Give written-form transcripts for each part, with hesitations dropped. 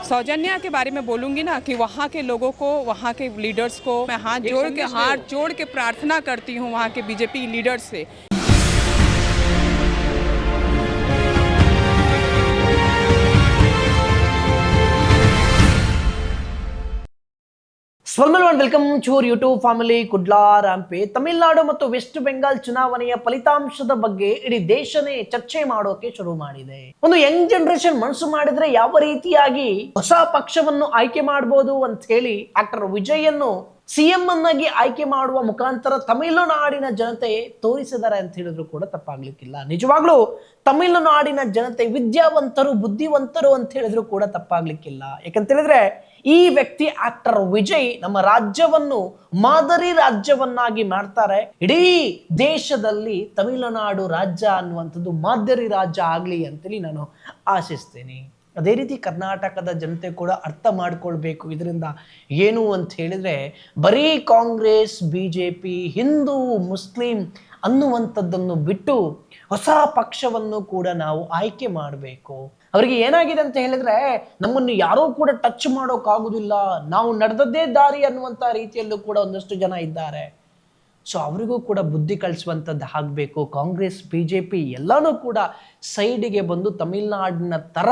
सौजन्या के बारे में बोलूँगी ना कि वहाँ के लोगों को, वहाँ के लीडर्स को मैं हाथ जोड़ के प्रार्थना करती हूँ वहाँ के बीजेपी लीडर्स से। Welcome to YouTube family Kudlar Hampi. Tamil Nadu ಮತ್ತು ವೆಸ್ಟ್ ಬೆಂಗಾಲ್ ಚುನಾವಣೆಯ ಫಲಿತಾಂಶದ ಬಗ್ಗೆ ಇಡೀ ದೇಶನೇ ಚರ್ಚೆ ಮಾಡೋಕೆ ಶುರು ಮಾಡಿದೆ. ಒಂದು ಯಂಗ್ ಜನರೇಷನ್ ಮನಸ್ಸು ಮಾಡಿದ್ರೆ ಯಾವ ರೀತಿಯಾಗಿ ಹೊಸ ಪಕ್ಷವನ್ನು ಆಯ್ಕೆ ಮಾಡಬಹುದು ಅಂತ ಹೇಳಿ ಆಕ್ಟರ್ ವಿಜಯ್ ಅನ್ನು ಸಿಎಂ ಅನ್ನಾಗಿ ಆಯ್ಕೆ ಮಾಡುವ ಮುಖಾಂತರ ತಮಿಳುನಾಡಿನ ಜನತೆ ತೋರಿಸಿದ್ದಾರೆ ಅಂತ ಹೇಳಿದ್ರು ಕೂಡ ತಪ್ಪಾಗ್ಲಿಕ್ಕಿಲ್ಲ. ನಿಜವಾಗ್ಲೂ ತಮಿಳುನಾಡಿನ ಜನತೆ ವಿದ್ಯಾವಂತರು, ಬುದ್ಧಿವಂತರು ಅಂತ ಹೇಳಿದ್ರು ಕೂಡ ತಪ್ಪಾಗ್ಲಿಕ್ಕಿಲ್ಲ. ಯಾಕಂತ ಹೇಳಿದ್ರೆ ಈ ವ್ಯಕ್ತಿ ಆಕ್ಟರ್ ವಿಜಯ್ ನಮ್ಮ ರಾಜ್ಯವನ್ನು ಮಾದರಿ ರಾಜ್ಯವನ್ನಾಗಿ ಮಾಡ್ತಾರೆ. ಇಡೀ ದೇಶದಲ್ಲಿ ತಮಿಳುನಾಡು ರಾಜ್ಯ ಅನ್ನುವಂಥದ್ದು ಮಾದರಿ ರಾಜ್ಯ ಆಗ್ಲಿ ಅಂತೇಳಿ ನಾನು ಆಶಿಸ್ತೀನಿ. ಅದೇ ರೀತಿ ಕರ್ನಾಟಕದ ಜನತೆ ಕೂಡ ಅರ್ಥ ಮಾಡ್ಕೊಳ್ಬೇಕು ಇದರಿಂದ ಏನು ಅಂತ ಹೇಳಿದ್ರೆ, ಬರೀ ಕಾಂಗ್ರೆಸ್, ಬಿಜೆಪಿ, ಹಿಂದೂ, ಮುಸ್ಲಿಂ ಅನ್ನುವಂಥದ್ದನ್ನು ಬಿಟ್ಟು ಹೊಸ ಪಕ್ಷವನ್ನು ಕೂಡ ನಾವು ಆಯ್ಕೆ ಮಾಡಬೇಕು. ಅವರಿಗೆ ಏನಾಗಿದೆ ಅಂತ ಹೇಳಿದ್ರೆ, ನಮ್ಮನ್ನು ಯಾರೂ ಕೂಡ ಟಚ್ ಮಾಡೋಕ್ಕಾಗುದಿಲ್ಲ, ನಾವು ನಡೆದದ್ದೇ ದಾರಿ ಅನ್ನುವಂಥ ರೀತಿಯಲ್ಲೂ ಕೂಡ ಒಂದಷ್ಟು ಜನ ಇದ್ದಾರೆ. ಸೊ ಅವರಿಗೂ ಕೂಡ ಬುದ್ಧಿ ಕಳಿಸುವಂಥದ್ದು ಆಗಬೇಕು. ಕಾಂಗ್ರೆಸ್, ಬಿಜೆಪಿ ಎಲ್ಲನೂ ಕೂಡ ಸೈಡಿಗೆ ಬಂದು ತಮಿಳುನಾಡಿನ ಥರ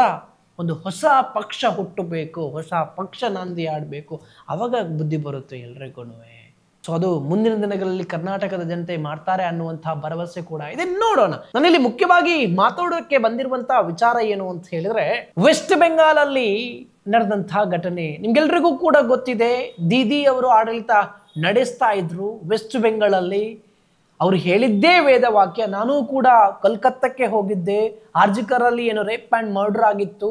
ಒಂದು ಹೊಸ ಪಕ್ಷ ಹುಟ್ಟಬೇಕು, ಹೊಸ ಪಕ್ಷ ನಾಂದಿ ಆಡಬೇಕು. ಅವಾಗ ಬುದ್ಧಿ ಬರುತ್ತೆ ಎಲ್ರಿಗೂ. ಸೊ ಅದು ಮುಂದಿನ ದಿನಗಳಲ್ಲಿ ಕರ್ನಾಟಕದ ಜನತೆ ಮಾಡ್ತಾರೆ ಅನ್ನುವಂತಹ ಭರವಸೆ ಕೂಡ ಇದೆ. ನೋಡೋಣ. ನಾನಿಲ್ಲಿ ಮುಖ್ಯವಾಗಿ ಮಾತಾಡೋಕೆ ಬಂದಿರುವಂತಹ ವಿಚಾರ ಏನು ಅಂತ ಹೇಳಿದ್ರೆ, ವೆಸ್ಟ್ ಬೆಂಗಾಲ್ ಅಲ್ಲಿ ನಡೆದಂತಹ ಘಟನೆ ನಿಮ್ಗೆಲ್ರಿಗೂ ಕೂಡ ಗೊತ್ತಿದೆ. ದೀದಿ ಅವರು ಆಡಳಿತ ನಡೆಸ್ತಾ ಇದ್ರು ವೆಸ್ಟ್ ಬೆಂಗಾಲಲ್ಲಿ. ಅವ್ರು ಹೇಳಿದ್ದೇ ವೇದವಾಕ್ಯ. ನಾನೂ ಕೂಡ ಕಲ್ಕತ್ತಕ್ಕೆ ಹೋಗಿದ್ದೆ. ಆರ್ಜಿಕರ್ ಅಲ್ಲಿ ಏನೋ ರೇಪ್ ಅಂಡ್ ಮರ್ಡರ್ ಆಗಿತ್ತು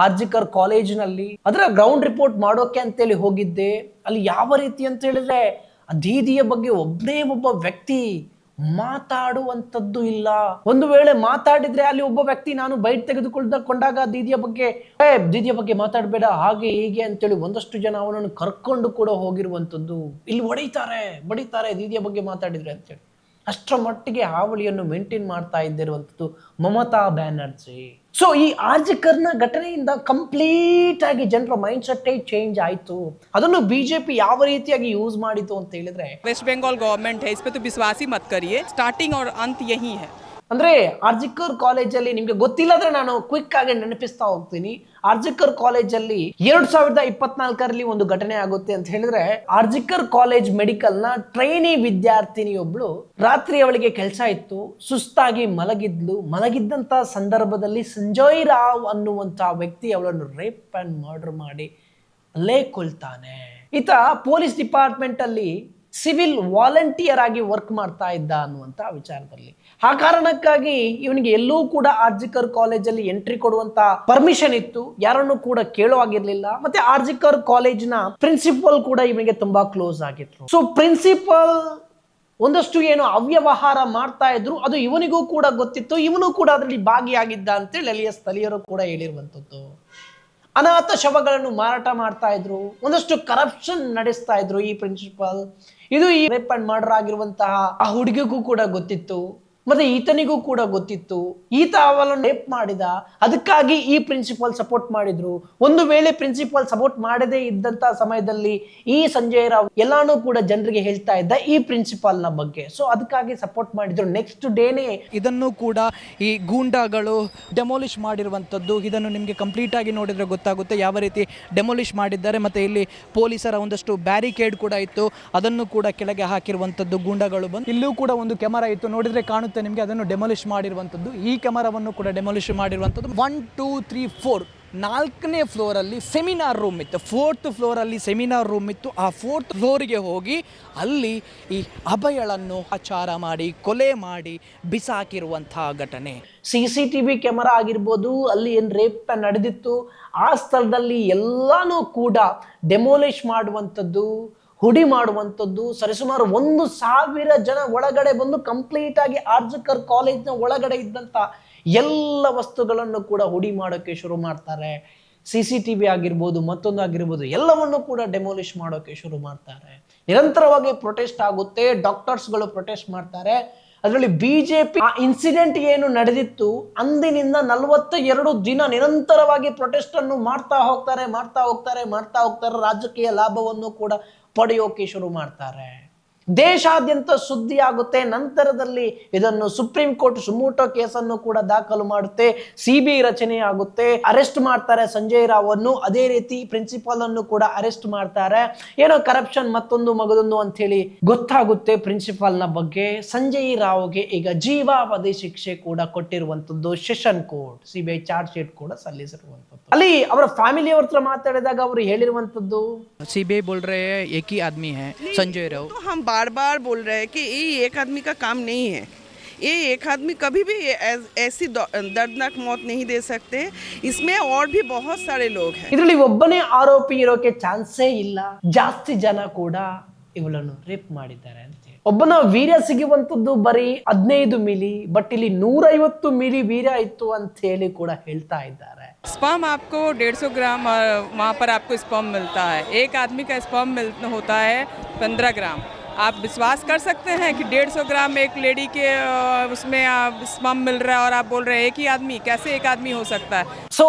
ಆರ್ಜಿಕರ್ ಕಾಲೇಜಿನಲ್ಲಿ. ಅದರ ಗ್ರೌಂಡ್ ರಿಪೋರ್ಟ್ ಮಾಡೋಕೆ ಅಂತೇಳಿ ಹೋಗಿದ್ದೆ. ಅಲ್ಲಿ ಯಾವ ರೀತಿ ಅಂತ ಹೇಳಿದ್ರೆ, ಆ ದೀದಿಯ ಬಗ್ಗೆ ಒಬ್ಬನೇ ಒಬ್ಬ ವ್ಯಕ್ತಿ ಮಾತಾಡುವಂಥದ್ದು ಇಲ್ಲ. ಒಂದು ವೇಳೆ ಮಾತಾಡಿದ್ರೆ ಅಲ್ಲಿ ಒಬ್ಬ ವ್ಯಕ್ತಿ ನಾನು ಬೈಟ್ ತೆಗೆದುಕೊಂಡಾಗ ದೀದಿಯ ಬಗ್ಗೆ ಮಾತಾಡಬೇಡ ಹಾಗೆ ಹೀಗೆ ಅಂತೇಳಿ ಒಂದಷ್ಟು ಜನ ಅವನನ್ನು ಕರ್ಕೊಂಡು ಕೂಡ ಹೋಗಿರುವಂಥದ್ದು. ಇಲ್ಲಿ ಬಡಿತಾರೆ ದೀದಿಯ ಬಗ್ಗೆ ಮಾತಾಡಿದ್ರೆ ಅಂತೇಳಿ. ಅಷ್ಟರ ಮಟ್ಟಿಗೆ ಹಾವಳಿಯನ್ನು ಮೇಂಟೈನ್ ಮಾಡ್ತಾ ಇದ್ದಿರುವಂಥದ್ದು ಮಮತಾ ಬ್ಯಾನರ್ಜಿ. ಸೊ ಈ ಆರ್ಜಿಕರ್ನ ಘಟನೆಯಿಂದ ಕಂಪ್ಲೀಟ್ ಆಗಿ ಜನರ ಮೈಂಡ್ ಸೆಟ್ ಚೇಂಜ್ ಆಯಿತು. ಅದನ್ನು ಬಿಜೆಪಿ ಯಾವ ರೀತಿಯಾಗಿ ಯೂಸ್ ಮಾಡಿತು ಅಂತ ಹೇಳಿದ್ರೆ, ವೆಸ್ಟ್ ಬೆಂಗಾಲ್ ಗವರ್ಮೆಂಟ್ है, इस पे तो विश्वास ही मत करिए, स्टार्टिंग और अंत यही है. ಅಂದ್ರೆ ಆರ್ಜಿಕರ್ ಕಾಲೇಜಲ್ಲಿ ನಿಮ್ಗೆ ಗೊತ್ತಿಲ್ಲದ್ರೆ ನಾನು ಕ್ವಿಕ್ ಆಗಿ ನೆನಪಿಸ್ತಾ ಹೋಗ್ತೀನಿ. ಆರ್ಜಿಕರ್ ಕಾಲೇಜಲ್ಲಿ 2024ರಲ್ಲಿ ಒಂದು ಘಟನೆ ಆಗುತ್ತೆ ಅಂತ ಹೇಳಿದ್ರೆ, ಆರ್ಜಿಕರ್ ಕಾಲೇಜ್ ಮೆಡಿಕಲ್ ನ ಟ್ರೈನಿ ವಿದ್ಯಾರ್ಥಿನಿಯೊಬ್ಳು ರಾತ್ರಿ ಅವಳಿಗೆ ಕೆಲಸ ಇತ್ತು, ಸುಸ್ತಾಗಿ ಮಲಗಿದ್ದಂತ ಸಂದರ್ಭದಲ್ಲಿ ಸಂಜಯ್ ರಾವ್ ಅನ್ನುವಂತ ವ್ಯಕ್ತಿ ಅವಳನ್ನು ರೇಪ್ ಅಂಡ್ ಮರ್ಡರ್ ಮಾಡಿ ಅಲ್ಲೇ ಕೊಲ್ತಾನೆ. ಈತ ಪೊಲೀಸ್ ಡಿಪಾರ್ಟ್ಮೆಂಟ್ ಅಲ್ಲಿ ಸಿವಿಲ್ ವಾಲಂಟಿಯರ್ ಆಗಿ ವರ್ಕ್ ಮಾಡ್ತಾ ಇದ್ದ ಅನ್ನುವಂಥ ವಿಚಾರದಲ್ಲಿ. ಆ ಕಾರಣಕ್ಕಾಗಿ ಇವನಿಗೆ ಎಲ್ಲೂ ಕೂಡ ಆರ್ಜಿಕರ್ ಕಾಲೇಜಲ್ಲಿ ಎಂಟ್ರಿ ಕೊಡುವಂತ ಪರ್ಮಿಷನ್ ಇತ್ತು, ಯಾರನ್ನು ಕೂಡ ಕೇಳುವಾಗಿರ್ಲಿಲ್ಲ. ಮತ್ತೆ ಆರ್ಜಿಕರ್ ಕಾಲೇಜಿನ ಪ್ರಿನ್ಸಿಪಲ್ ಕೂಡ ಇವನಿಗೆ ತುಂಬಾ ಕ್ಲೋಸ್ ಆಗಿದ್ರು. ಸೊ ಪ್ರಿನ್ಸಿಪಲ್ ಒಂದಷ್ಟು ಏನು ಅವ್ಯವಹಾರ ಮಾಡ್ತಾ ಇದ್ರು, ಅದು ಇವನಿಗೂ ಕೂಡ ಗೊತ್ತಿತ್ತು, ಇವನು ಕೂಡ ಅದರಲ್ಲಿ ಭಾಗಿಯಾಗಿದ್ದ ಅಂತೇಳಿ ಅಲ್ಲಿಯ ಸ್ಥಳೀಯರು ಕೂಡ ಹೇಳಿರುವಂಥದ್ದು. ಅನಾಥ ಶವಗಳನ್ನು ಮಾರಾಟ ಮಾಡ್ತಾ ಇದ್ರು, ಒಂದಷ್ಟು ಕರಪ್ಷನ್ ನಡೆಸ್ತಾ ಇದ್ರು ಈ ಪ್ರಿನ್ಸಿಪಲ್. ಇದು ಈ ರೇಪ್ ಅಂಡ್ ಮರ್ಡರ್ ಆಗಿರುವಂತಹ ಆ ಹುಡುಗಿಗೂ ಕೂಡ ಗೊತ್ತಿತ್ತು, ಮತ್ತೆ ಈತನಿಗೂ ಕೂಡ ಗೊತ್ತಿತ್ತು. ಈತ ಅವಳನ್ನು ರೇಪ್ ಮಾಡಿದ, ಅದಕ್ಕಾಗಿ ಈ ಪ್ರಿನ್ಸಿಪಲ್ ಸಪೋರ್ಟ್ ಮಾಡಿದ್ರು. ಒಂದು ವೇಳೆ ಪ್ರಿನ್ಸಿಪಲ್ ಸಪೋರ್ಟ್ ಮಾಡದೇ ಇದ್ದಂತ ಸಮಯದಲ್ಲಿ ಈ ಸಂಜಯ್ ರಾವ್ ಎಲ್ಲಾನು ಕೂಡ ಜನರಿಗೆ ಹೇಳ್ತಾ ಇದ್ದ ಈ ಪ್ರಿನ್ಸಿಪಲ್ ನ ಬಗ್ಗೆ. ಸೊ ಅದಕ್ಕಾಗಿ ಸಪೋರ್ಟ್ ಮಾಡಿದ್ರು. ನೆಕ್ಸ್ಟ್ ಡೇನೇ ಇದನ್ನು ಕೂಡ ಈ ಗೂಂಡಾಗಳು ಡೆಮೋಲಿಷ್ ಮಾಡಿರುವಂಥದ್ದು. ಇದನ್ನು ನಿಮಗೆ ಕಂಪ್ಲೀಟ್ ಆಗಿ ನೋಡಿದ್ರೆ ಗೊತ್ತಾಗುತ್ತೆ ಯಾವ ರೀತಿ ಡೆಮೋಲಿಷ್ ಮಾಡಿದ್ದಾರೆ. ಮತ್ತು ಇಲ್ಲಿ ಪೊಲೀಸರ ಒಂದಷ್ಟು ಬ್ಯಾರಿಕೇಡ್ ಕೂಡ ಇತ್ತು, ಅದನ್ನು ಕೂಡ ಕೆಳಗೆ ಹಾಕಿರುವಂಥದ್ದು ಗೂಂಡಾಗಳು ಬಂದು. ಇಲ್ಲೂ ಕೂಡ ಒಂದು ಕ್ಯಾಮರಾ ಇತ್ತು, ನೋಡಿದ್ರೆ ಕಾಣುತ್ತೆ ನಿಮಗೆ, ಅದನ್ನು ಡೆಮೋಲಿಷ್ ಮಾಡಿರುವಂಥದ್ದು. ಈ ಕ್ಯಾಮರಾವನ್ನು ಕೂಡ ಡೆಮೋಲಿಷ್ ಮಾಡಿರುವಂಥದ್ದು. 1 2 3 4 4ನೇ ಫ್ಲೋರಲ್ಲಿ ಸೆಮಿನಾರ್ ರೂಮ್ ಇತ್ತು, 4th ಫ್ಲೋರಲ್ಲಿ ಸೆಮಿನಾರ್ ರೂಮ್ ಇತ್ತು. ಆ 4th ಫ್ಲೋರಿಗೆ ಹೋಗಿ ಅಲ್ಲಿ ಈ ಅಭಯಳನ್ನು ಆಚಾರ ಮಾಡಿ ಕೊಲೆ ಮಾಡಿ ಬಿಸಾಕಿರುವಂತಹ ಘಟನೆ. CCTV ಕ್ಯಾಮರಾ ಆಗಿರ್ಬೋದು, ಅಲ್ಲಿ ಏನು ರೇಪ್ ನಡೆದಿತ್ತು ಆ ಸ್ಥಳದಲ್ಲಿ ಎಲ್ಲಾನು ಕೂಡ ಡೆಮೋಲಿಷ್ ಮಾಡುವಂಥದ್ದು, ಹುಡಿ ಮಾಡುವಂಥದ್ದು. ಸರಿಸುಮಾರು 1,000 ಜನ ಒಳಗಡೆ ಬಂದು ಕಂಪ್ಲೀಟ್ ಆಗಿ ಆರ್ಜಿಕರ್ ಕಾಲೇಜ್ನ ಒಳಗಡೆ ಇದ್ದಂಥ ಎಲ್ಲ ವಸ್ತುಗಳನ್ನು ಕೂಡ ಹುಡಿ ಮಾಡೋಕ್ಕೆ ಶುರು ಮಾಡ್ತಾರೆ. CCTV ಆಗಿರ್ಬೋದು, ಮತ್ತೊಂದು ಆಗಿರ್ಬೋದು, ಎಲ್ಲವನ್ನು ಕೂಡ ಡೆಮೋಲಿಷ್ ಮಾಡೋಕ್ಕೆ ಶುರು ಮಾಡ್ತಾರೆ. ನಿರಂತರವಾಗಿ ಪ್ರೊಟೆಸ್ಟ್ ಆಗುತ್ತೆ, ಡಾಕ್ಟರ್ಸ್ಗಳು ಪ್ರೊಟೆಸ್ಟ್ ಮಾಡ್ತಾರೆ. ಅದರಲ್ಲಿ ಬಿಜೆಪಿ ಆ ಇನ್ಸಿಡೆಂಟ್ ಏನು ನಡೆದಿತ್ತು ಅಂದಿನಿಂದ 42 ದಿನ ನಿರಂತರವಾಗಿ ಪ್ರೊಟೆಸ್ಟ್ ಅನ್ನು ಮಾಡ್ತಾ ಹೋಗ್ತಾರೆ. ರಾಜಕೀಯ ಲಾಭವನ್ನು ಕೂಡ ಪಡೆಯೋಕೆ ಶುರು ಮಾಡ್ತಾರೆ. ದೇಶಾದ್ಯಂತ ಸುದ್ದಿ ಆಗುತ್ತೆ. ನಂತರದಲ್ಲಿ ಇದನ್ನು ಸುಪ್ರೀಂ ಕೋರ್ಟ್ ಸುಮೋಟೋ ಕೇಸನ್ನು ಕೂಡ ದಾಖಲು ಮಾಡುತ್ತೆ. ಸಿಬಿಐ ರಚನೆ ಆಗುತ್ತೆ. ಅರೆಸ್ಟ್ ಮಾಡ್ತಾರೆ ಸಂಜಯ್ ರಾವ್ ಅನ್ನು. ಅದೇ ರೀತಿ ಪ್ರಿನ್ಸಿಪಾಲ್ ಅನ್ನು ಕೂಡ ಅರೆಸ್ಟ್ ಮಾಡ್ತಾರೆ. ಏನೋ ಕರಪ್ಷನ್ ಮತ್ತೊಂದು ಅಂತ ಹೇಳಿ ಗೊತ್ತಾಗುತ್ತೆ ಪ್ರಿನ್ಸಿಪಾಲ್ ನ ಬಗ್ಗೆ. ಸಂಜಯ್ ರಾವ್ಗೆ ಈಗ ಜೀವಾವಧಿ ಶಿಕ್ಷೆ ಕೂಡ ಕೊಟ್ಟಿರುವಂತದ್ದು session court. CBI charge sheet ಕೂಡ ಸಲ್ಲಿಸಿರುವಂತದ್ದು. ಅಲ್ಲಿ ಅವರ ಫ್ಯಾಮಿಲಿ ಅವ್ರ ಹತ್ರ ಮಾತಾಡಿದಾಗ ಅವರು ಹೇಳಿರುವಂತದ್ದು, सीबीआई बोल रहे हैं एक ही आदमी है संजय राव। तो हम बार बार बोल रहे हैं कि ये एक आदमी का काम नहीं है। ये एक आदमी कभी भी ऐसी दर्दनाक मौत नहीं दे सकते। इसमें और भी बहुत सारे लोग हैं। ಇದರಲ್ಲಿ ಒಬ್ಬನೇ ಆರೋಪಿ ಇರೋಕೆ ಚಾನ್ಸೇ ಇಲ್ಲ. ಜಾಸ್ತಿ ಜನ ಕೂಡ ಇವಳನ್ನು ರೇಪ್ ಮಾಡಿದ್ದಾರೆ ಅಂತ ಹೇಳಿ. ಒಬ್ಬನ ವೀರ್ಯ ಸಿಗುವಂತದ್ದು ಬರೀ 15 ಮಿಲಿ, ಬಟ್ ಇಲ್ಲಿ 150 ಮಿಲಿ ವೀರ್ಯ ಇತ್ತು ಅಂತ ಹೇಳಿ ಕೂಡ ಹೇಳ್ತಾ ಇದ್ದಾರೆ. स्पर्म आपको 150 ग्राम वहाँ पर आपको स्पर्म मिलता है. एक आदमी का स्पर्म होता है 15 ग्राम. आप विश्वास कर सकते हैं कि 150 ग्राम एक लेडी के उसमें स्पर्म मिल रहा है और आप बोल रहे हैं एक ही आदमी? कैसे एक आदमी हो सकता है? ಸೊ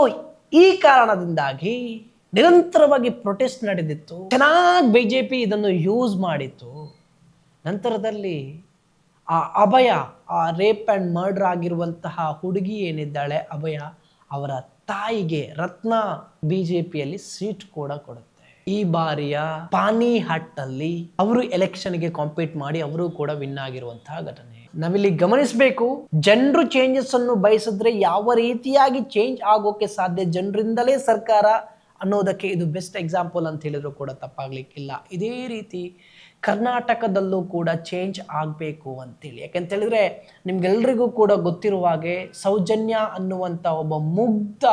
ಈ ಕಾರಣದಿಂದಾಗಿ ನಿರಂತರವಾಗಿ ಪ್ರೊಟೆಸ್ಟ್ ನಡೆದಿತ್ತು. ಚೆನ್ನಾಗಿ ಬಿಜೆಪಿ ಇದನ್ನು ಯೂಸ್ ಮಾಡಿತ್ತು. ನಂತರದಲ್ಲಿ ಆ ಅಭಯ, ಆ ರೇಪ್ ಅಂಡ್ ಮರ್ಡರ್ ಆಗಿರುವಂತಹ ಹುಡುಗಿ ಏನಿದ್ದಾಳೆ ಅಭಯ, ಅವರ ತಾಯಿಗೆ ರತ್ನ ಬಿಜೆಪಿಯಲ್ಲಿ ಸೀಟ್ ಕೂಡ ಕೊಡುತ್ತೆ. ಈ ಬಾರಿಯ ಪಾನಿಹಟ್ ಅಲ್ಲಿ ಅವರು ಎಲೆಕ್ಷನ್ಗೆ ಕಾಂಪೀಟ್ ಮಾಡಿ ಅವರು ಕೂಡ ವಿನ್ ಆಗಿರುವಂತಹ ಘಟನೆ ನಾವಿಲ್ಲಿ ಗಮನಿಸಬೇಕು. ಜನರು ಚೇಂಜಸ್ ಅನ್ನು ಬಯಸಿದ್ರೆ ಯಾವ ರೀತಿಯಾಗಿ ಚೇಂಜ್ ಆಗೋಕೆ ಸಾಧ್ಯ, ಜನರಿಂದಲೇ ಸರ್ಕಾರ ಅನ್ನೋದಕ್ಕೆ ಇದು ಬೆಸ್ಟ್ ಎಕ್ಸಾಂಪಲ್ ಅಂತ ಹೇಳಿದ್ರು ಕೂಡ ತಪ್ಪಾಗ್ಲಿಕ್ಕಿಲ್ಲ. ಇದೇ ರೀತಿ ಕರ್ನಾಟಕದಲ್ಲೂ ಕೂಡ ಚೇಂಜ್ ಆಗಬೇಕು ಅಂತೇಳಿ. ಯಾಕಂತ ಹೇಳಿದ್ರೆ ನಿಮ್ಗೆಲ್ರಿಗೂ ಕೂಡ ಗೊತ್ತಿರುವ ಹಾಗೆ ಸೌಜನ್ಯ ಅನ್ನುವಂಥ ಒಬ್ಬ ಮುಗ್ಧ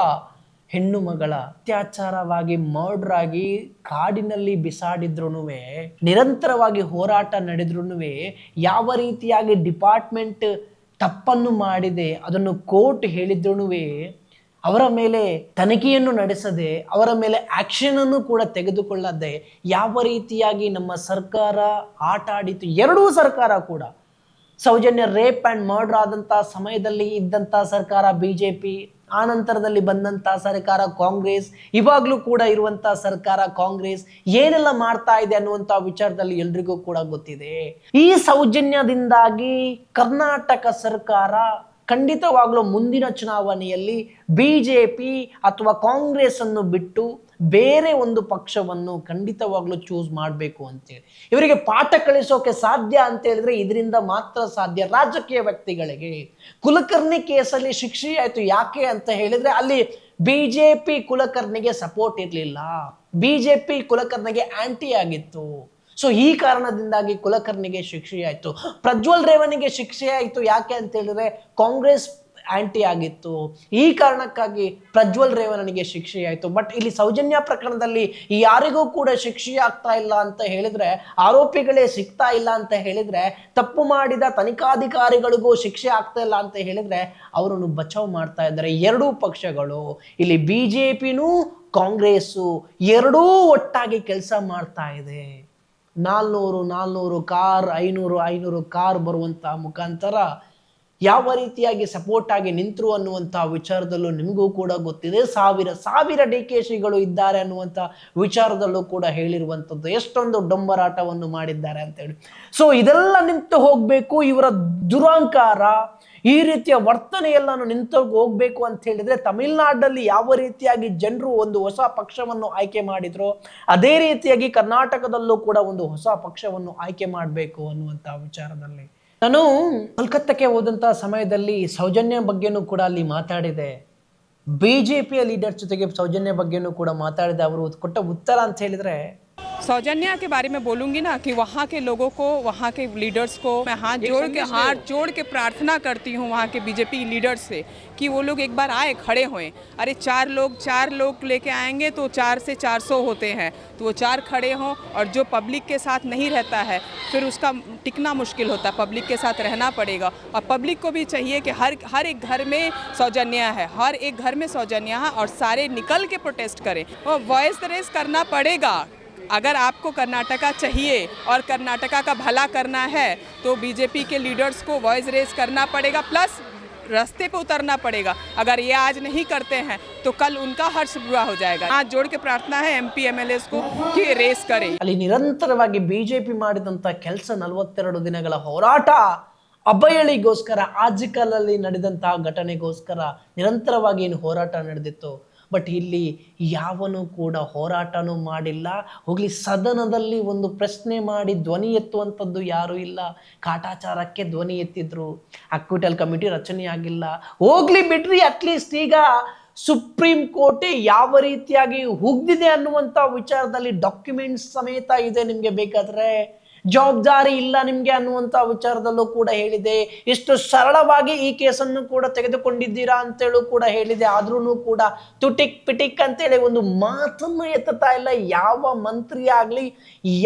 ಹೆಣ್ಣು ಮಗಳ ಅತ್ಯಾಚಾರವಾಗಿ ಮರ್ಡರ್ ಆಗಿ ಕಾಡಿನಲ್ಲಿ ಬಿಸಾಡಿದ್ರು, ನಿರಂತರವಾಗಿ ಹೋರಾಟ ನಡೆದ್ರೂ, ಯಾವ ರೀತಿಯಾಗಿ ಡಿಪಾರ್ಟ್ಮೆಂಟ್ ತಪ್ಪನ್ನು ಮಾಡಿದೆ ಅದನ್ನು ಕೋರ್ಟ್ ಹೇಳಿದ್ರು ಅವರ ಮೇಲೆ ತನಿಖೆಯನ್ನು ನಡೆಸದೆ, ಅವರ ಮೇಲೆ ಆಕ್ಷನ್ ಅನ್ನು ಕೂಡ ತೆಗೆದುಕೊಳ್ಳದೆ ಯಾವ ರೀತಿಯಾಗಿ ನಮ್ಮ ಸರ್ಕಾರ ಆಟ ಆಡಿತು. ಎರಡೂ ಸರ್ಕಾರ ಕೂಡ ಸೌಜನ್ಯ ರೇಪ್ ಆ್ಯಂಡ್ ಮರ್ಡರ್ ಆದಂಥ ಸಮಯದಲ್ಲಿ ಇದ್ದಂಥ ಸರ್ಕಾರ ಬಿಜೆಪಿ, ಆ ನಂತರದಲ್ಲಿ ಬಂದಂಥ ಸರ್ಕಾರ ಕಾಂಗ್ರೆಸ್, ಇವಾಗಲೂ ಕೂಡ ಇರುವಂಥ ಸರ್ಕಾರ ಕಾಂಗ್ರೆಸ್ ಏನೆಲ್ಲ ಮಾಡ್ತಾ ಇದೆ ಅನ್ನುವಂಥ ವಿಚಾರದಲ್ಲಿ ಎಲ್ರಿಗೂ ಕೂಡ ಗೊತ್ತಿದೆ. ಈ ಸೌಜನ್ಯದಿಂದಾಗಿ ಕರ್ನಾಟಕ ಸರ್ಕಾರ ಖಂಡಿತವಾಗ್ಲೂ ಮುಂದಿನ ಚುನಾವಣೆಯಲ್ಲಿ ಬಿಜೆಪಿ ಅಥವಾ ಕಾಂಗ್ರೆಸ್ ಅನ್ನು ಬಿಟ್ಟು ಬೇರೆ ಒಂದು ಪಕ್ಷವನ್ನು ಖಂಡಿತವಾಗ್ಲೂ ಚೂಸ್ ಮಾಡಬೇಕು ಅಂತೇಳಿ ಇವರಿಗೆ ಪಾಠ ಕಲಿಸೋಕೆ ಸಾಧ್ಯ ಅಂತ ಹೇಳಿದ್ರೆ ಇದರಿಂದ ಮಾತ್ರ ಸಾಧ್ಯ. ರಾಜಕೀಯ ವ್ಯಕ್ತಿಗಳಿಗೆ ಕುಲಕರ್ಣಿ ಕೇಸಲ್ಲಿ ಶಿಕ್ಷೆ ಆಯಿತು. ಯಾಕೆ ಅಂತ ಹೇಳಿದ್ರೆ ಅಲ್ಲಿ ಬಿಜೆಪಿ ಕುಲಕರ್ಣಿಗೆ ಸಪೋರ್ಟ್ ಇರಲಿಲ್ಲ, ಬಿಜೆಪಿ ಕುಲಕರ್ಣಿಗೆ ಆಂಟಿ ಆಗಿತ್ತು. ಸೊ ಈ ಕಾರಣದಿಂದಾಗಿ ಕುಲಕರ್ಣಿಗೆ ಶಿಕ್ಷೆ ಆಯಿತು. ಪ್ರಜ್ವಲ್ ರೇವಣ್ಣಿಗೆ ಶಿಕ್ಷೆ ಆಯಿತು. ಯಾಕೆ ಅಂತ ಹೇಳಿದ್ರೆ ಕಾಂಗ್ರೆಸ್ ಆಂಟಿ ಆಗಿತ್ತು. ಈ ಕಾರಣಕ್ಕಾಗಿ ಪ್ರಜ್ವಲ್ ರೇವಣ್ಣನಿಗೆ ಶಿಕ್ಷೆ ಆಯಿತು. ಬಟ್ ಇಲ್ಲಿ ಸೌಜನ್ಯ ಪ್ರಕರಣದಲ್ಲಿ ಯಾರಿಗೂ ಕೂಡ ಶಿಕ್ಷೆ ಆಗ್ತಾ ಇಲ್ಲ ಅಂತ ಹೇಳಿದ್ರೆ, ಆರೋಪಿಗಳೇ ಸಿಗ್ತಾ ಇಲ್ಲ ಅಂತ ಹೇಳಿದ್ರೆ, ತಪ್ಪು ಮಾಡಿದ ತನಿಖಾಧಿಕಾರಿಗಳಿಗೂ ಶಿಕ್ಷೆ ಆಗ್ತಾ ಇಲ್ಲ ಅಂತ ಹೇಳಿದ್ರೆ ಅವರನ್ನು ಬಚಾವ್ ಮಾಡ್ತಾ ಇದ್ದಾರೆ ಎರಡೂ ಪಕ್ಷಗಳು. ಇಲ್ಲಿ ಬಿಜೆಪಿನೂ ಕಾಂಗ್ರೆಸ್ಸು ಎರಡೂ ಒಟ್ಟಾಗಿ ಕೆಲಸ ಮಾಡ್ತಾ ಇದೆ. 400 ಕಾರ್, 500 ಕಾರ್ ಬರುವಂಥ ಮುಖಾಂತರ ಯಾವ ರೀತಿಯಾಗಿ ಸಪೋರ್ಟ್ ಆಗಿ ನಿಂತರು ಅನ್ನುವಂಥ ವಿಚಾರದಲ್ಲೂ ನಿಮಗೂ ಕೂಡ ಗೊತ್ತಿದೆ. ಸಾವಿರ ಡಿಕೆಶಿಗಳು ಇದ್ದಾರೆ ಅನ್ನುವಂಥ ವಿಚಾರದಲ್ಲೂ ಕೂಡ ಹೇಳಿರುವಂಥದ್ದು, ಎಷ್ಟೊಂದು ಡೊಂಬರಾಟವನ್ನು ಮಾಡಿದ್ದಾರೆ ಅಂತೇಳಿ. ಸೊ ಇದೆಲ್ಲ ನಿಂತು ಹೋಗಬೇಕು. ಇವರ ದುರಾಂಕಾರ, ಈ ರೀತಿಯ ವರ್ತನೆಯೆಲ್ಲನು ನಿಂತು ಹೋಗಬೇಕು ಅಂತ ಹೇಳಿದ್ರೆ ತಮಿಳುನಾಡಲ್ಲಿ ಯಾವ ರೀತಿಯಾಗಿ ಜನರು ಒಂದು ಹೊಸ ಪಕ್ಷವನ್ನು ಆಯ್ಕೆ ಮಾಡಿದ್ರು, ಅದೇ ರೀತಿಯಾಗಿ ಕರ್ನಾಟಕದಲ್ಲೂ ಕೂಡ ಒಂದು ಹೊಸ ಪಕ್ಷವನ್ನು ಆಯ್ಕೆ ಮಾಡಬೇಕು ಅನ್ನುವಂಥ ವಿಚಾರದಲ್ಲಿ ನಾನು ಕೋಲ್ಕತ್ತಾಕ್ಕೆ ಹೋದಂಥ ಸಮಯದಲ್ಲಿ ಸೌಜನ್ಯ ಬಗ್ಗೆನೂ ಕೂಡ ಅಲ್ಲಿ ಮಾತಾಡಿದೆ. ಬಿಜೆಪಿಯ ಲೀಡರ್ ಜೊತೆಗೆ ಸೌಜನ್ಯ ಬಗ್ಗೆನೂ ಕೂಡ ಮಾತಾಡಿದೆ. ಅವರು ಕೊಟ್ಟ ಉತ್ತರ ಅಂತ ಹೇಳಿದ್ರೆ, सौजन्या के बारे में बोलूँगी ना कि वहाँ के लोगों को, वहाँ के लीडर्स को मैं हाथ जोड़ के प्रार्थना करती हूँ वहाँ के बीजेपी लीडर्स से कि वो लोग एक बार आए, खड़े होएं. अरे चार लोग लेके आएंगे तो 4 से 400 होते हैं, तो वो 4 खड़े हों. और जो पब्लिक के साथ नहीं रहता है फिर उसका टिकना मुश्किल होता है. पब्लिक के साथ रहना पड़ेगा. और पब्लिक को भी चाहिए कि हर एक घर में सौजन्या है, हर एक घर में सौजन्या है, और सारे निकल के प्रोटेस्ट करें और वॉइस रेस करना पड़ेगा. अगर आपको कर्नाटका चाहिए और कर्नाटका का भला करना है तो बीजेपी के लीडर्स को वॉइस रेज करना पड़ेगा, प्लस रास्ते पे उतरना पड़ेगा। अगर ये आज नहीं करते हैं तो कल उनका हर्ष बुरा हो जाएगा। हाथ जोड़ के प्रार्थना है MP MLAs को कि रेस करें। ಅಲ್ಲಿ ನಿರಂತರವಾಗಿ ಬಿಜೆಪಿ ಮಾಡಿದಂತ ಕೆಲಸ 42 ದಿನಗಳ ಹೋರಾಟ, ಅಭಯಳಿಗೋಸ್ಕರ, ಆಜಿಕಲಲ್ಲಿ ನಡೆದಂತಹ ಘಟನೆಗೋಸ್ಕರ ನಿರಂತರವಾಗಿ ಏನು ಹೋರಾಟ ನಡೆದಿತ್ತು. ಬಟ್ ಇಲ್ಲಿ ಯಾವನು ಕೂಡ ಹೋರಾಟನೂ ಮಾಡಿಲ್ಲ. ಹೋಗ್ಲಿ, ಸದನದಲ್ಲಿ ಒಂದು ಪ್ರಶ್ನೆ ಮಾಡಿ ಧ್ವನಿ ಎತ್ತುವಂಥದ್ದು ಯಾರೂ ಇಲ್ಲ. ಕಾಟಾಚಾರಕ್ಕೆ ಧ್ವನಿ ಎತ್ತಿದ್ರು. ಅಕ್ವಿಟಲ್ ಕಮಿಟಿ ರಚನೆ ಆಗಿಲ್ಲ. ಹೋಗ್ಲಿ ಬಿಡ್ರಿ, ಅಟ್ಲೀಸ್ಟ್ ಈಗ ಸುಪ್ರೀಂ ಕೋರ್ಟ್ ಯಾವ ರೀತಿಯಾಗಿ ಹುಗ್ದಿದೆ ಅನ್ನುವಂಥ ವಿಚಾರದಲ್ಲಿ ಡಾಕ್ಯುಮೆಂಟ್ಸ್ ಸಮೇತ ಇದೆ. ನಿಮಗೆ ಬೇಕಾದ್ರೆ ಜವಾಬ್ದಾರಿ ಇಲ್ಲ ನಿಮಗೆ ಅನ್ನುವಂಥ ವಿಚಾರದಲ್ಲೂ ಕೂಡ ಹೇಳಿದೆ. ಎಷ್ಟು ಸರಳವಾಗಿ ಈ ಕೇಸನ್ನು ಕೂಡ ತೆಗೆದುಕೊಂಡಿದ್ದೀರಾ ಅಂತೇಳಿ ಕೂಡ ಹೇಳಿದೆ. ಆದ್ರೂ ಕೂಡ ತುಟಿಕ್ ಪಿಟಿಕ್ ಅಂತೇಳಿ ಒಂದು ಮಾತನ್ನು ಎತ್ತುತ್ತಾ ಇಲ್ಲ. ಯಾವ ಮಂತ್ರಿ ಆಗಲಿ,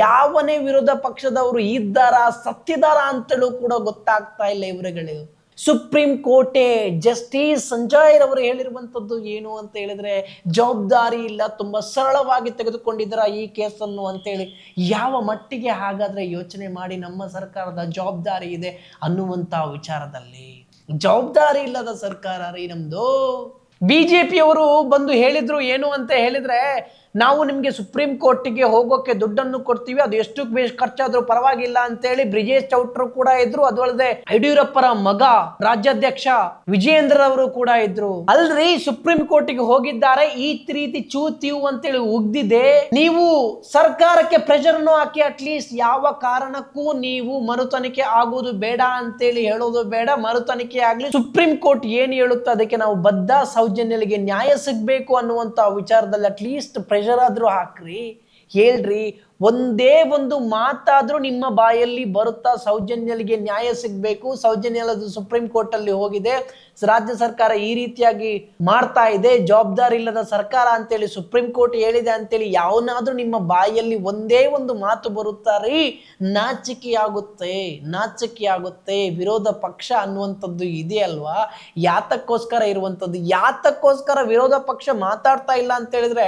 ಯಾವನೇ ವಿರೋಧ ಪಕ್ಷದವರು ಇದ್ದಾರಾ ಸತ್ತಿದಾರಾ ಅಂತೇಳಿ ಕೂಡ ಗೊತ್ತಾಗ್ತಾ ಇಲ್ಲ ಇವರುಗಳು. ಸುಪ್ರೀಂ ಕೋರ್ಟೇ ಜಸ್ಟಿಸ್ ಸಂಜಯ್ ರವರು ಹೇಳಿರುವಂಥದ್ದು ಏನು ಅಂತ ಹೇಳಿದ್ರೆ, ಜವಾಬ್ದಾರಿ ಇಲ್ಲ, ತುಂಬ ಸರಳವಾಗಿ ತೆಗೆದುಕೊಂಡಿದ್ದೀರಾ ಈ ಕೇಸನ್ನು ಅಂತೇಳಿ. ಯಾವ ಮಟ್ಟಿಗೆ ಹಾಗಾದರೆ ಯೋಚನೆ ಮಾಡಿ ನಮ್ಮ ಸರ್ಕಾರದ ಜವಾಬ್ದಾರಿ ಇದೆ ಅನ್ನುವಂಥ ವಿಚಾರದಲ್ಲಿ. ಜವಾಬ್ದಾರಿ ಇಲ್ಲದ ಸರ್ಕಾರ ರೀ ನಮ್ಮದು. ಬಿಜೆಪಿಯವರು ಬಂದು ಹೇಳಿದ್ರು ಏನು ಅಂತ ಹೇಳಿದ್ರೆ, ನಾವು ನಿಮಗೆ ಸುಪ್ರೀಂ ಕೋರ್ಟಿಗೆ ಹೋಗೋಕೆ ದುಡ್ಡನ್ನು ಕೊಡ್ತೀವಿ, ಅದು ಎಷ್ಟು ಖರ್ಚಾದ್ರೂ ಪರವಾಗಿಲ್ಲ ಅಂತೇಳಿ ಬ್ರಿಜೇಶ್ ಚೌಟ್ರು ಕೂಡ ಇದ್ರು. ಅದಲ್ಲದೆ ಯಡಿಯೂರಪ್ಪರ ಮಗ ರಾಜ್ಯಾಧ್ಯಕ್ಷ ವಿಜಯೇಂದ್ರ ಅವರು ಕೂಡ ಇದ್ರು. ಅಲ್ರಿ, ಸುಪ್ರೀಂ ಕೋರ್ಟಿಗೆ ಹೋಗಿದ್ದಾರೆ, ಈ ರೀತಿ ಚೂತೀವು ಅಂತೇಳಿ ಉಗ್ದಿದೆ. ನೀವು ಸರ್ಕಾರಕ್ಕೆ ಪ್ರೆಷರ್ ಅನ್ನು ಹಾಕಿ ಅಟ್ಲೀಸ್ಟ್ ಯಾವ ಕಾರಣಕ್ಕೂ ನೀವು ಮರು ತನಿಖೆ ಆಗುವುದು ಬೇಡ ಅಂತೇಳಿ ಹೇಳೋದು ಬೇಡ. ಮರು ತನಿಖೆ ಆಗ್ಲಿ, ಸುಪ್ರೀಂ ಕೋರ್ಟ್ ಏನು ಹೇಳುತ್ತೆ ಅದಕ್ಕೆ ನಾವು ಬದ್ಧ, ಸೌಜನ್ಯಲಿಗೆ ನ್ಯಾಯ ಸಿಗಬೇಕು ಅನ್ನುವಂತ ವಿಚಾರದಲ್ಲಿ ಅಟ್ಲೀಸ್ಟ್ ಪ್ರೆಷರ್ ಆದ್ರೂ ಹಾಕ್ರಿ, ಹೇಳ್ರಿ. ಒಂದೇ ಒಂದು ಮಾತಾದ್ರೂ ನಿಮ್ಮ ಬಾಯಲ್ಲಿ ಬರುತ್ತಾ, ಸೌಜನ್ಯಲಿಗೆ ನ್ಯಾಯ ಸಿಗಬೇಕು, ಸೌಜನ್ಯ ಸುಪ್ರೀಂ ಕೋರ್ಟ್ ಅಲ್ಲಿ ಹೋಗಿದೆ, ರಾಜ್ಯ ಸರ್ಕಾರ ಈ ರೀತಿಯಾಗಿ ಮಾಡ್ತಾ ಇದೆ, ಜವಾಬ್ದಾರಿ ಇಲ್ಲದ ಸರ್ಕಾರ ಅಂತೇಳಿ ಸುಪ್ರೀಂ ಕೋರ್ಟ್ ಹೇಳಿದೆ ಅಂತೇಳಿ ಯಾವನಾದ್ರೂ ನಿಮ್ಮ ಬಾಯಲ್ಲಿ ಒಂದೇ ಒಂದು ಮಾತು ಬರುತ್ತಾರೆ, ನಾಚಿಕೆಯಾಗುತ್ತೆ, ನಾಚಿಕೆಯಾಗುತ್ತೆ. ವಿರೋಧ ಪಕ್ಷ ಅನ್ನುವಂಥದ್ದು ಇದೆ ಅಲ್ವಾ, ಯಾತಕ್ಕೋಸ್ಕರ ಇರುವಂಥದ್ದು. ಯಾತಕ್ಕೋಸ್ಕರ ವಿರೋಧ ಪಕ್ಷ ಮಾತಾಡ್ತಾ ಇಲ್ಲ ಅಂತ ಹೇಳಿದ್ರೆ,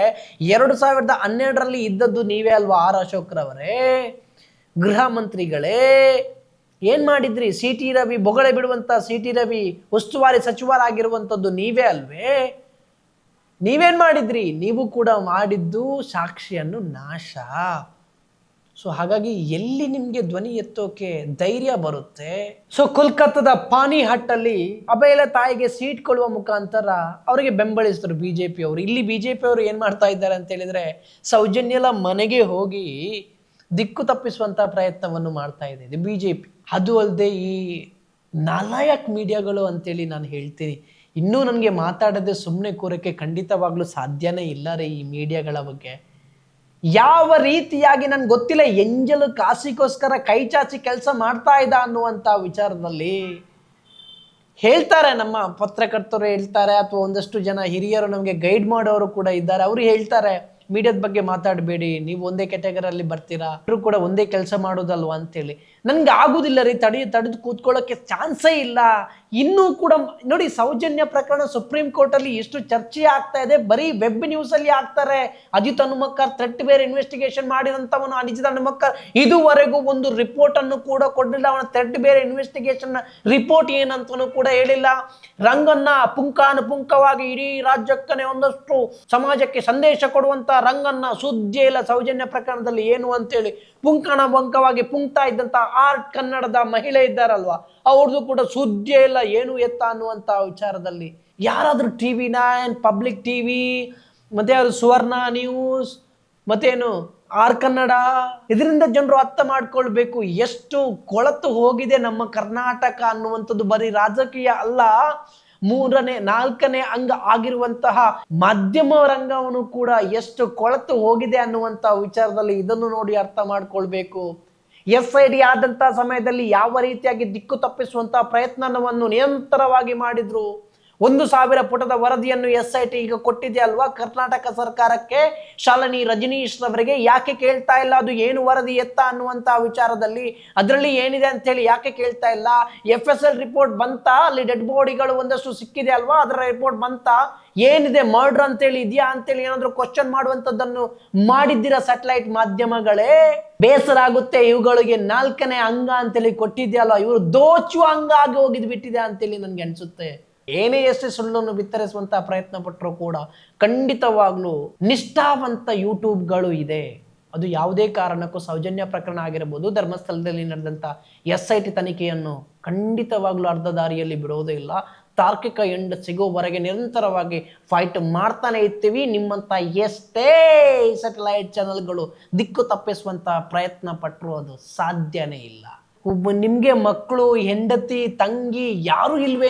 2012ರಲ್ಲಿ ಇದ್ದದ್ದು ನೀವೇ ಅಲ್ವಾ ಅಶೋಕ್ರವರೇ, ಗೃಹ ಮಂತ್ರಿಗಳೇ. ಏನ್ ಮಾಡಿದ್ರಿ? CT ರವಿ, ಬೊಗಳೆ ಬಿಡುವಂತ CT ರವಿ ಉಸ್ತುವಾರಿ ಸಚಿವರಾಗಿರುವಂಥದ್ದು ನೀವೇ ಅಲ್ವೇ? ನೀವೇನ್ ಮಾಡಿದ್ರಿ? ನೀವು ಕೂಡ ಮಾಡಿದ್ದು ಸಾಕ್ಷಿಯನ್ನು ನಾಶ. ಸೊ ಹಾಗಾಗಿ ಎಲ್ಲಿ ನಿಮ್ಗೆ ಧ್ವನಿ ಎತ್ತೋಕೆ ಧೈರ್ಯ ಬರುತ್ತೆ? ಸೊ ಕೋಲ್ಕತ್ತಾದ ಪಾನಿಹಟ್ಟಲ್ಲಿ ಅಭಯಳ ತಾಯಿಗೆ ಸೀಟ್ ಕೊಡುವ ಮುಖಾಂತರ ಅವರಿಗೆ ಬೆಂಬಲಿಸಿದ್ರು ಬಿಜೆಪಿ ಅವರು. ಇಲ್ಲಿ ಬಿಜೆಪಿ ಅವರು ಏನ್ ಮಾಡ್ತಾ ಇದ್ದಾರೆ ಅಂತ ಹೇಳಿದ್ರೆ, ಸೌಜನ್ಯಲ ಮನೆಗೆ ಹೋಗಿ ದಿಕ್ಕು ತಪ್ಪಿಸುವಂತ ಪ್ರಯತ್ನವನ್ನು ಮಾಡ್ತಾ ಇದೆ ಬಿಜೆಪಿ. ಅದು ಅಲ್ಲದೆ ಈ ನಾಲಾಯಕ್ ಮೀಡಿಯಾಗಳು ಅಂತೇಳಿ ನಾನು ಹೇಳ್ತೀನಿ. ಇನ್ನೂ ನನಗೆ ಮಾತಾಡದೆ ಸುಮ್ಮನೆ ಕೂರಕ್ಕೆ ಖಂಡಿತವಾಗ್ಲೂ ಸಾಧ್ಯನೇ ಇಲ್ಲ ರೀ ಈ ಮೀಡಿಯಾಗಳ ಬಗ್ಗೆ. ಯಾವ ರೀತಿಯಾಗಿ ನನ್ಗೆ ಗೊತ್ತಿಲ್ಲ, ಎಂಜಲು ಕಾಸಿಗೋಸ್ಕರ ಕೈ ಚಾಚಿ ಕೆಲಸ ಮಾಡ್ತಾ ಇದ್ದ ಅನ್ನುವಂಥ ವಿಚಾರದಲ್ಲಿ ಹೇಳ್ತಾರೆ. ನಮ್ಮ ಪತ್ರಕರ್ತರು ಹೇಳ್ತಾರೆ, ಅಥವಾ ಒಂದಷ್ಟು ಜನ ಹಿರಿಯರು ನಮಗೆ ಗೈಡ್ ಮಾಡೋರು ಕೂಡ ಇದ್ದಾರೆ. ಅವರು ಹೇಳ್ತಾರೆ, ಮೀಡಿಯಾದ ಬಗ್ಗೆ ಮಾತಾಡಬೇಡಿ, ನೀವು ಒಂದೇ ಕ್ಯಾಟಗರಿಯಲ್ಲಿ ಬರ್ತೀರಾ, ಅವರು ಕೂಡ ಒಂದೇ ಕೆಲಸ ಮಾಡೋದಲ್ವಾ ಅಂತೇಳಿ. ನನ್ಗೆ ಆಗುದಿಲ್ಲ ರೀ, ತಡೆದು ಕೂತ್ಕೊಳ್ಳೋಕೆ ಚಾನ್ಸೇ ಇಲ್ಲ. ಇನ್ನೂ ಕೂಡ ನೋಡಿ, ಸೌಜನ್ಯ ಪ್ರಕರಣ ಸುಪ್ರೀಂ ಕೋರ್ಟ್ ಅಲ್ಲಿ ಎಷ್ಟು ಚರ್ಚೆ ಆಗ್ತಾ ಇದೆ. ಬರೀ ವೆಬ್ ನ್ಯೂಸ್ ಅಲ್ಲಿ ಆಗ್ತಾರೆ. ಅಜಿತ್ ಹನುಮಕ್ಕರ್ ಥ್ರೆಟ್ ಬೇರೆ ಇನ್ವೆಸ್ಟಿಗೇಷನ್ ಮಾಡಿದಂತವನು ಅಜಿತ್ ಹನುಮಕ್ಕರ್ ಇದುವರೆಗೂ ಒಂದು ರಿಪೋರ್ಟ್ ಅನ್ನು ಕೂಡ ಕೊಡಲಿಲ್ಲ. ಅವನ ಥ್ರೆಟ್ ಬೇರೆ ಇನ್ವೆಸ್ಟಿಗೇಷನ್ ರಿಪೋರ್ಟ್ ಏನಂತನೂ ಕೂಡ ಹೇಳಿಲ್ಲ. ರಂಗನ್ನ ಪುಂಖಾನುಪುಂಖವಾಗಿ ಇಡೀ ರಾಜ್ಯಕ್ಕನೇ ಒಂದಷ್ಟು ಸಮಾಜಕ್ಕೆ ಸಂದೇಶ ಕೊಡುವಂತ ರಂಗನ್ನ ಸುದ್ದಿ ಇಲ್ಲ ಸೌಜನ್ಯ ಪ್ರಕರಣದಲ್ಲಿ ಏನು ಅಂತೇಳಿ ಪುಂಖಾನುಪುಂಖವಾಗಿ ಪುಂಕ್ತಾ ಇದ್ದಂತ ಆರ್ಟ್ ಕನ್ನಡದ ಮಹಿಳೆ ಇದ್ದಾರಲ್ವಾ, ಅವ್ರದ್ದು ಕೂಡ ಸುದ್ದಿ ಇಲ್ಲ ಏನು ಎತ್ತ ಅನ್ನುವಂತ ವಿಚಾರದಲ್ಲಿ. ಯಾರಾದ್ರೂ TV9, ಪಬ್ಲಿಕ್ ಟಿವಿ, ಮತ್ತೆ ಯಾರು ಸುವರ್ಣ ನ್ಯೂಸ್, ಮತ್ತೇನು ಆರ್ ಕನ್ನಡ, ಇದರಿಂದ ಜನರು ಅರ್ಥ ಮಾಡ್ಕೊಳ್ಬೇಕು ಎಷ್ಟು ಕೊಳತು ಹೋಗಿದೆ ನಮ್ಮ ಕರ್ನಾಟಕ ಅನ್ನುವಂಥದ್ದು. ಬರೀ ರಾಜಕೀಯ ಅಲ್ಲ, 3ನೇ 4ನೇ ಅಂಗ ಆಗಿರುವಂತಹ ಮಾಧ್ಯಮ ರಂಗವನ್ನು ಕೂಡ ಎಷ್ಟು ಕೊಳತು ಹೋಗಿದೆ ಅನ್ನುವಂಥ ವಿಚಾರದಲ್ಲಿ ಇದನ್ನು ನೋಡಿ ಅರ್ಥ ಮಾಡ್ಕೊಳ್ಬೇಕು. SID ಆದಂತಹ ಸಮಯದಲ್ಲಿ ಯಾವ ರೀತಿಯಾಗಿ ದಿಕ್ಕು ತಪ್ಪಿಸುವಂತಹ ಪ್ರಯತ್ನವನ್ನು ನಿರಂತರವಾಗಿ ಮಾಡಿದ್ರು. 1,000 ಪುಟದ ವರದಿಯನ್ನು SIT ಈಗ ಕೊಟ್ಟಿದೆ ಅಲ್ವಾ ಕರ್ನಾಟಕ ಸರ್ಕಾರಕ್ಕೆ. ಶಾಲಿನಿ ರಜನೀಶ್ ರವರಿಗೆ ಯಾಕೆ ಕೇಳ್ತಾ ಇಲ್ಲ, ಅದು ಏನು ವರದಿ ಎತ್ತ ಅನ್ನುವಂತ ವಿಚಾರದಲ್ಲಿ, ಅದರಲ್ಲಿ ಏನಿದೆ ಅಂತ ಹೇಳಿ ಯಾಕೆ ಕೇಳ್ತಾ ಇಲ್ಲ? FSL ರಿಪೋರ್ಟ್ ಬಂತಾ? ಅಲ್ಲಿ ಡೆಡ್ ಬಾಡಿಗಳು ಒಂದಷ್ಟು ಸಿಕ್ಕಿದೆ ಅಲ್ವಾ, ಅದರ ರಿಪೋರ್ಟ್ ಬಂತಾ? ಏನಿದೆ ಮರ್ಡರ್ ಅಂತೇಳಿ ಇದೆಯಾ ಅಂತೇಳಿ ಏನಾದ್ರು ಕ್ವಶನ್ ಮಾಡುವಂತದ್ದನ್ನು ಮಾಡಿದ್ದೀರಾ ಸ್ಯಾಟಲೈಟ್ ಮಾಧ್ಯಮಗಳೇ? ಬೇಸರ ಆಗುತ್ತೆ. ಇವುಗಳಿಗೆ 4ನೇ ಅಂಗ ಅಂತೇಳಿ ಕೊಟ್ಟಿದ್ಯಲ್ಲ, ಇವರು ದೋಚುವ ಅಂಗ ಆಗಿ ಹೋಗಿದ್ ಬಿಟ್ಟಿದೆ ಅಂತೇಳಿ ನನ್ಗೆ ಅನ್ಸುತ್ತೆ. ಏನೇ ಎಷ್ಟೇ ಸುಳ್ಳನ್ನು ಬಿತ್ತರಿಸುವಂತ ಪ್ರಯತ್ನ ಪಟ್ಟರು ಕೂಡ ಖಂಡಿತವಾಗ್ಲೂ ನಿಷ್ಠಾವಂತ ಯೂಟ್ಯೂಬ್ಗಳು ಇದೆ. ಅದು ಯಾವುದೇ ಕಾರಣಕ್ಕೂ ಸೌಜನ್ಯ ಪ್ರಕರಣ ಆಗಿರಬಹುದು, ಧರ್ಮಸ್ಥಳದಲ್ಲಿ ನಡೆದಂತ SIT ತನಿಖೆಯನ್ನು ಖಂಡಿತವಾಗ್ಲೂ ಅರ್ಧ ದಾರಿಯಲ್ಲಿ ಬಿಡೋದೇ ಇಲ್ಲ. ತಾರ್ಕಿಕ ಎಂಡ್ ಸಿಗೋವರೆಗೆ ನಿರಂತರವಾಗಿ ಫೈಟ್ ಮಾಡ್ತಾನೆ ಇರ್ತೀವಿ. ನಿಮ್ಮಂತ ಎಷ್ಟೇ ಸ್ಯಾಟಲೈಟ್ ಚಾನಲ್ಗಳು ದಿಕ್ಕು ತಪ್ಪಿಸುವಂತ ಪ್ರಯತ್ನ ಪಟ್ಟರು ಅದು ಸಾಧ್ಯನೇ ಇಲ್ಲ. ನಿಮ್ಗೆ ಮಕ್ಕಳು, ಹೆಂಡತಿ, ತಂಗಿ ಯಾರು ಇಲ್ವೇ?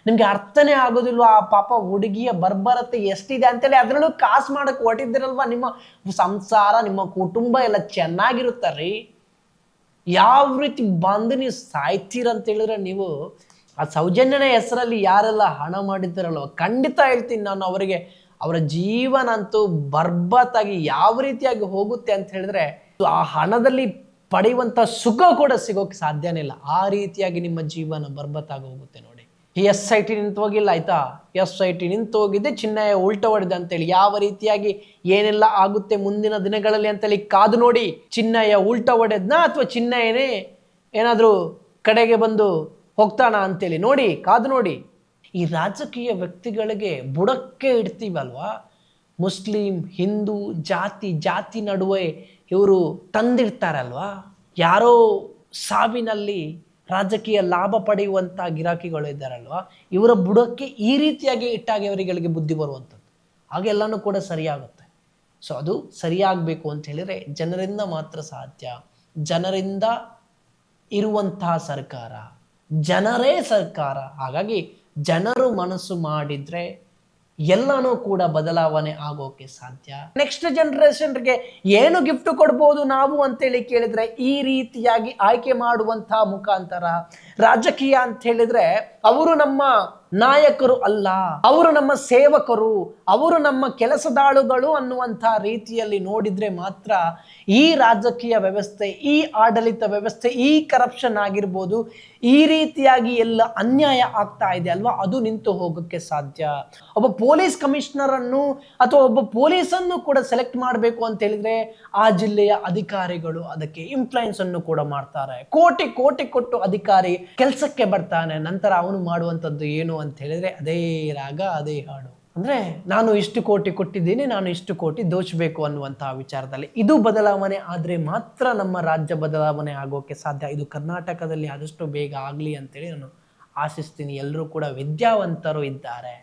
ನಿಮ್ಗೆ ಅರ್ಥನೇ ಆಗೋದಿಲ್ವಾ ಆ ಪಾಪ ಹುಡುಗಿಯ ಬರ್ಬರತೆ ಎಷ್ಟಿದೆ ಅಂತೇಳಿ? ಅದರಲ್ಲೂ ಕಾಸು ಮಾಡಕ್ ಹೊಟ್ಟಿದ್ದೀರಲ್ವಾ, ನಿಮ್ಮ ಸಂಸಾರ, ನಿಮ್ಮ ಕುಟುಂಬ ಎಲ್ಲ ಚೆನ್ನಾಗಿರುತ್ತಾರೆ. ಯಾವ ರೀತಿ ಬಂದು ನೀವು ಸಾಯ್ತೀರಂತ ಹೇಳಿದ್ರೆ, ನೀವು ಆ ಸೌಜನ್ಯನ ಹೆಸರಲ್ಲಿ ಯಾರೆಲ್ಲ ಹಣ ಮಾಡಿದ್ದಾರಲ್ವ, ಖಂಡಿತ ಹೇಳ್ತೀನಿ ನಾನು, ಅವರ ಜೀವನ ಅಂತೂ ಬರ್ಬತ್ತಾಗಿ ಯಾವ ರೀತಿಯಾಗಿ ಹೋಗುತ್ತೆ ಅಂತ ಹೇಳಿದ್ರೆ, ಆ ಹಣದಲ್ಲಿ ಪಡೆಯುವಂಥ ಸುಖ ಕೂಡ ಸಿಗೋಕ್ಕೆ ಸಾಧ್ಯನೇ ಇಲ್ಲ. ಆ ರೀತಿಯಾಗಿ ನಿಮ್ಮ ಜೀವನ ಬರ್ಬತ್ತಾಗಿ ಹೋಗುತ್ತೆ ನೋಡಿ. SIT ನಿಂತು ಹೋಗಿಲ್ಲ ಆಯ್ತಾ, SIT ನಿಂತು ಹೋಗಿದ್ದೆ, ಚಿನ್ನಯ್ಯ ಉಲ್ಟ ಹೊಡೆದ ಅಂತೇಳಿ. ಯಾವ ರೀತಿಯಾಗಿ ಏನೆಲ್ಲ ಆಗುತ್ತೆ ಮುಂದಿನ ದಿನಗಳಲ್ಲಿ ಅಂತೇಳಿ ಕಾದು ನೋಡಿ. ಚಿನ್ನಯ್ಯ ಉಲ್ಟ ಹೊಡೆದ್ನ ಅಥವಾ ಚಿನ್ನಯ್ಯನೇ ಏನಾದರೂ ಕಡೆಗೆ ಬಂದು ಹೋಗ್ತಾನ ಅಂತೇಳಿ ನೋಡಿ, ಕಾದು ನೋಡಿ. ಈ ರಾಜಕೀಯ ವ್ಯಕ್ತಿಗಳಿಗೆ ಬುಡಕ್ಕೆ ಇಡ್ತೀವಲ್ವಾ, ಮುಸ್ಲಿಂ, ಹಿಂದೂ, ಜಾತಿ ನಡುವೆ ಇವರು ತಂದಿರ್ತಾರಲ್ವಾ, ಯಾರೋ ಸಾವಿನಲ್ಲಿ ರಾಜಕೀಯ ಲಾಭ ಪಡೆಯುವಂಥ ಗಿರಾಕಿಗಳು ಇದ್ದಾರಲ್ವಾ, ಇವರ ಬುಡಕ್ಕೆ ಈ ರೀತಿಯಾಗಿ ಇಟ್ಟಾಗಿ ಅವರಿಗೆ ಬುದ್ಧಿ ಬರುವಂಥದ್ದು. ಹಾಗೆಲ್ಲನೂ ಕೂಡ ಸರಿಯಾಗುತ್ತೆ. ಸೊ ಅದು ಸರಿಯಾಗಬೇಕು ಅಂತ ಹೇಳಿದರೆ ಜನರಿಂದ ಮಾತ್ರ ಸಾಧ್ಯ. ಜನರಿಂದ ಇರುವಂತಹ ಸರ್ಕಾರ, ಜನರೇ ಸರ್ಕಾರ. ಹಾಗಾಗಿ ಜನರು ಮನಸ್ಸು ಮಾಡಿದ್ರೆ ಎಲ್ಲನೂ ಕೂಡ ಬದಲಾವಣೆ ಆಗೋಕೆ ಸಾಧ್ಯ. ನೆಕ್ಸ್ಟ್ ಜನರೇಷನ್ಗೆ ಏನು ಗಿಫ್ಟ್ ಕೊಡ್ಬೋದು ನಾವು ಅಂತೇಳಿ ಕೇಳಿದ್ರೆ, ಈ ರೀತಿಯಾಗಿ ಆಯ್ಕೆ ಮಾಡುವಂತಹ ಮುಖಾಂತರ ರಾಜಕೀಯ ಅಂತ ಹೇಳಿದ್ರೆ ಅವರು ನಮ್ಮ ನಾಯಕರು ಅಲ್ಲ, ಅವರು ನಮ್ಮ ಸೇವಕರು, ಅವರು ನಮ್ಮ ಕೆಲಸದಾಳುಗಳು ಅನ್ನುವಂಥ ರೀತಿಯಲ್ಲಿ ನೋಡಿದ್ರೆ ಮಾತ್ರ ಈ ರಾಜಕೀಯ ವ್ಯವಸ್ಥೆ, ಈ ಆಡಳಿತ ವ್ಯವಸ್ಥೆ, ಈ ಕರಪ್ಷನ್ ಆಗಿರ್ಬೋದು, ಈ ರೀತಿಯಾಗಿ ಎಲ್ಲ ಅನ್ಯಾಯ ಆಗ್ತಾ ಇದೆ ಅಲ್ವಾ, ಅದು ನಿಂತು ಹೋಗೋಕ್ಕೆ ಸಾಧ್ಯ. ಒಬ್ಬ ಪೊಲೀಸ್ ಕಮಿಷನರ್ ಅನ್ನು ಅಥವಾ ಒಬ್ಬ ಪೊಲೀಸನ್ನು ಕೂಡ ಸೆಲೆಕ್ಟ್ ಮಾಡಬೇಕು ಅಂತ ಹೇಳಿದ್ರೆ ಆ ಜಿಲ್ಲೆಯ ಅಧಿಕಾರಿಗಳು ಅದಕ್ಕೆ ಇನ್ಫ್ಲುಯೆನ್ಸ್ ಅನ್ನು ಕೂಡ ಮಾಡ್ತಾರೆ. ಕೋಟಿ ಕೊಟ್ಟು ಅಧಿಕಾರಿ ಕೆಲಸಕ್ಕೆ ಬರ್ತಾನೆ, ನಂತರ ಅವನು ಮಾಡುವಂಥದ್ದು ಏನು ಅಂತ ಹೇಳಿದ್ರೆ ಅದೇ ರಾಗ ಅದೇ ಹಾಡು. ಅಂದ್ರೆ ನಾನು ಇಷ್ಟು ಕೋಟಿ ಕೊಟ್ಟಿದ್ದೀನಿ, ನಾನು ಇಷ್ಟು ಕೋಟಿ ದೋಚಬೇಕು ಅನ್ನುವಂತಹ ವಿಚಾರದಲ್ಲಿ ಇದು ಬದಲಾವಣೆ ಆದ್ರೆ ಮಾತ್ರ ನಮ್ಮ ರಾಜ್ಯ ಬದಲಾವಣೆ ಆಗೋಕೆ ಸಾಧ್ಯ. ಇದು ಕರ್ನಾಟಕದಲ್ಲಿ ಆದಷ್ಟು ಬೇಗ ಆಗ್ಲಿ ಅಂತೇಳಿ ನಾನು ಆಶಿಸ್ತೀನಿ. ಎಲ್ಲರೂ ಕೂಡ ವಿದ್ಯಾವಂತರು ಇದ್ದಾರೆ.